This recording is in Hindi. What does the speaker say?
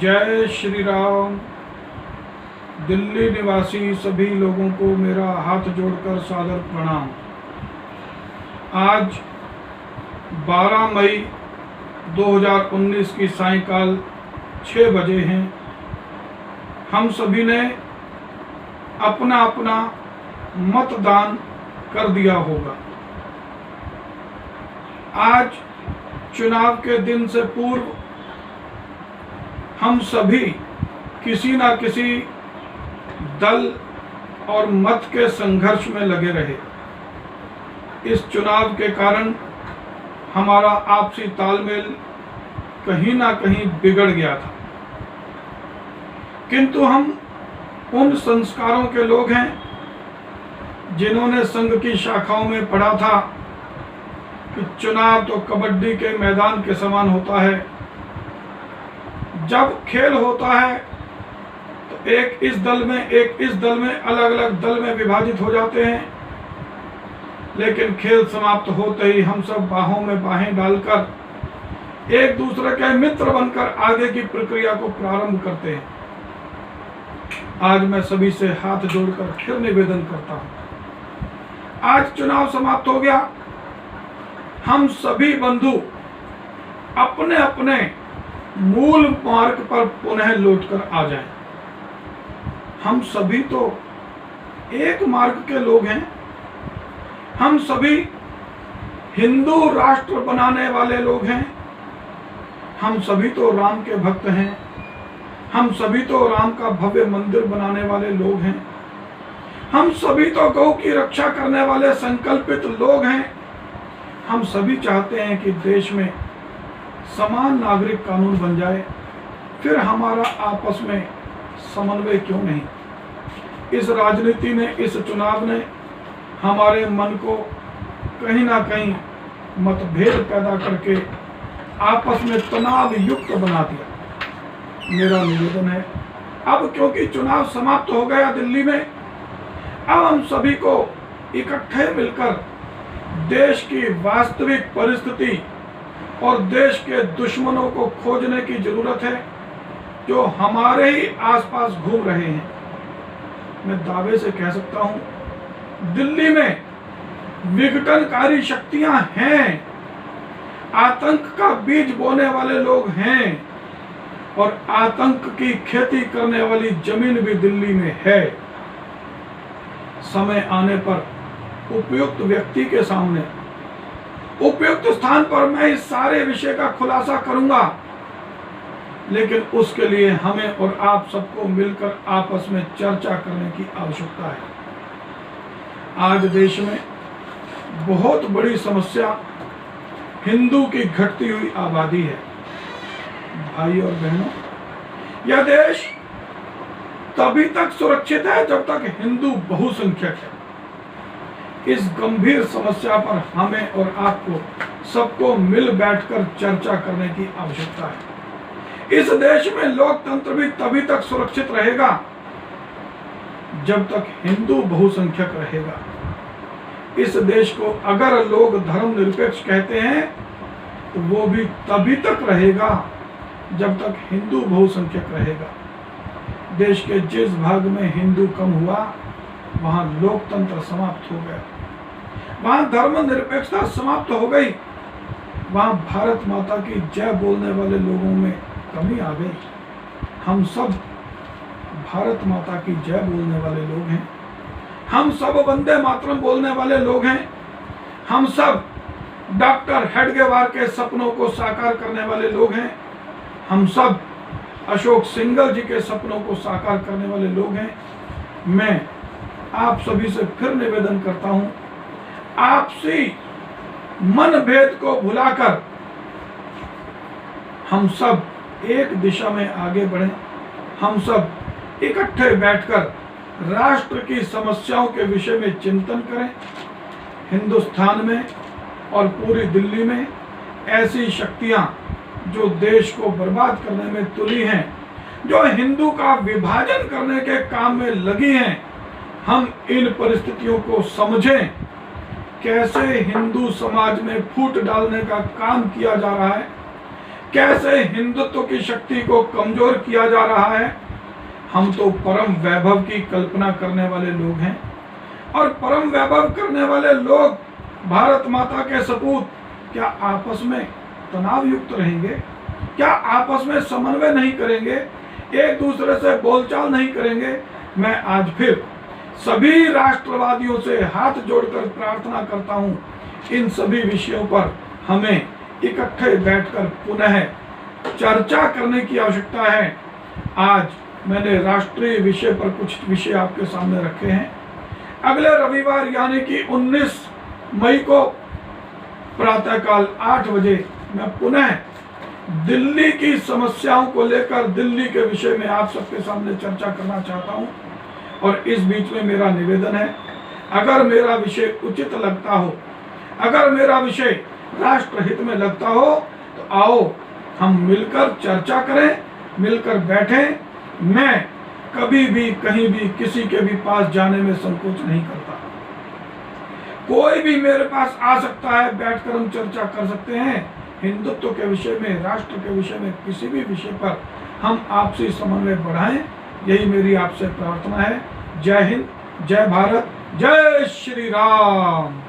जय श्री राम। दिल्ली निवासी सभी लोगों को मेरा हाथ जोड़कर सादर प्रणाम। आज 12 मई 2019 की सायंकाल 6 बजे हैं। हम सभी ने अपना अपना मतदान कर दिया होगा। आज चुनाव के दिन से पूर्व हम सभी किसी न किसी दल और मत के संघर्ष में लगे रहे। इस चुनाव के कारण हमारा आपसी तालमेल कहीं ना कहीं बिगड़ गया था, किंतु हम उन संस्कारों के लोग हैं जिन्होंने संघ की शाखाओं में पढ़ा था कि चुनाव तो कबड्डी के मैदान के समान होता है। जब खेल होता है तो एक इस दल में एक इस दल में अलग अलग दल में विभाजित हो जाते हैं, लेकिन खेल समाप्त होते ही हम सब बाहों में बाहें डालकर एक दूसरे के मित्र बनकर आगे की प्रक्रिया को प्रारंभ करते हैं। आज मैं सभी से हाथ जोड़कर फिर निवेदन करता हूं, आज चुनाव समाप्त हो गया। हम सभी बंधु अपने अपने मूल मार्ग पर पुनः लौटकर आ जाएं। हम सभी तो एक मार्ग के लोग हैं। हम सभी हिंदू राष्ट्र बनाने वाले लोग हैं। हम सभी तो राम के भक्त हैं। हम सभी तो राम का भव्य मंदिर बनाने वाले लोग हैं। हम सभी तो गौ की रक्षा करने वाले संकल्पित लोग हैं। हम सभी चाहते हैं कि देश में समान नागरिक कानून बन जाए। फिर हमारा आपस में समन्वय क्यों नहीं? इस राजनीति ने, इस चुनाव ने हमारे मन को कहीं ना कहीं मतभेद पैदा करके आपस में तनाव युक्त बना दिया। मेरा निवेदन है, अब क्योंकि चुनाव समाप्त हो गया दिल्ली में, अब हम सभी को इकट्ठे मिलकर देश की वास्तविक परिस्थिति और देश के दुश्मनों को खोजने की जरूरत है जो हमारे ही आसपास घूम रहे हैं। मैं दावे से कह सकता हूं, दिल्ली में विघटनकारी शक्तियां हैं, आतंक का बीज बोने वाले लोग हैं और आतंक की खेती करने वाली जमीन भी दिल्ली में है। समय आने पर उपयुक्त व्यक्ति के सामने उपयुक्त स्थान पर मैं इस सारे विषय का खुलासा करूंगा, लेकिन उसके लिए हमें और आप सबको मिलकर आपस में चर्चा करने की आवश्यकता है। आज देश में बहुत बड़ी समस्या हिंदू की घटती हुई आबादी है। भाई और बहनों, यह देश तभी तक सुरक्षित है जब तक हिंदू बहुसंख्यक है। इस गंभीर समस्या पर हमें और आपको सबको मिल बैठकर चर्चा करने की आवश्यकता है। इस देश में लोकतंत्र भी तभी तक सुरक्षित रहेगा जब तक हिंदू बहुसंख्यक रहेगा। इस देश को अगर लोग धर्मनिरपेक्ष कहते हैं तो वो भी तभी तक रहेगा जब तक हिंदू बहुसंख्यक रहेगा। देश के जिस भाग में हिंदू कम हुआ वहां लोकतंत्र समाप्त हो गया, वहां धर्मनिरपेक्षता समाप्त हो गई, वहां भारत माता की जय बोलने वाले लोगों में कमी आ गई। हम सब भारत माता की जय बोलने वाले लोग हैं। हम सब वंदे मातरम बोलने वाले लोग हैं। हम सब डॉक्टर हेडगेवार के सपनों को साकार करने वाले लोग हैं। हम सब अशोक सिंघल जी के सपनों को साकार करने वाले लोग हैं। मैं आप सभी से फिर निवेदन करता हूं, आपसी मनभेद को भुलाकर हम सब एक दिशा में आगे बढ़ें। हम सब इकट्ठे बैठकर राष्ट्र की समस्याओं के विषय में चिंतन करें। हिंदुस्तान में और पूरी दिल्ली में ऐसी शक्तियां जो देश को बर्बाद करने में तुली हैं, जो हिंदू का विभाजन करने के काम में लगी हैं, हम इन परिस्थितियों को समझें। कैसे हिंदू समाज में फूट डालने का काम किया जा रहा है, कैसे हिंदुत्व की शक्ति को कमजोर किया जा रहा है। हम तो परम वैभव की कल्पना करने वाले लोग हैं, और परम वैभव करने वाले लोग भारत माता के सपूत क्या आपस में तनाव युक्त रहेंगे? क्या आपस में समन्वय नहीं करेंगे? एक दूसरे से बोलचाल नहीं करेंगे? मैं आज फिर सभी राष्ट्रवादियों से हाथ जोड़कर प्रार्थना करता हूं, इन सभी विषयों पर हमें इकट्ठे बैठकर पुनः चर्चा करने की आवश्यकता है। आज मैंने राष्ट्रीय विषय पर कुछ विषय आपके सामने रखे हैं। अगले रविवार यानी कि 19 मई को प्रातःकाल 8 बजे मैं पुनः दिल्ली की समस्याओं को लेकर दिल्ली के विषय में आप सबके सामने चर्चा करना चाहता हूं। और इस बीच में मेरा निवेदन है, अगर मेरा विषय उचित लगता हो, अगर मेरा विषय राष्ट्र हित में लगता हो, तो आओ हम मिलकर चर्चा करें, मिलकर बैठें। मैं कभी भी कहीं भी किसी के भी पास जाने में संकोच नहीं करता। कोई भी मेरे पास आ सकता है, बैठकर हम चर्चा कर सकते हैं। हिंदुत्व के विषय में, राष्ट्र के विषय में, किसी भी विषय पर हम आपसी समन्वय बढ़ाएं, यही मेरी आपसे प्रार्थना है। जय हिंद, जय भारत, जय श्री राम।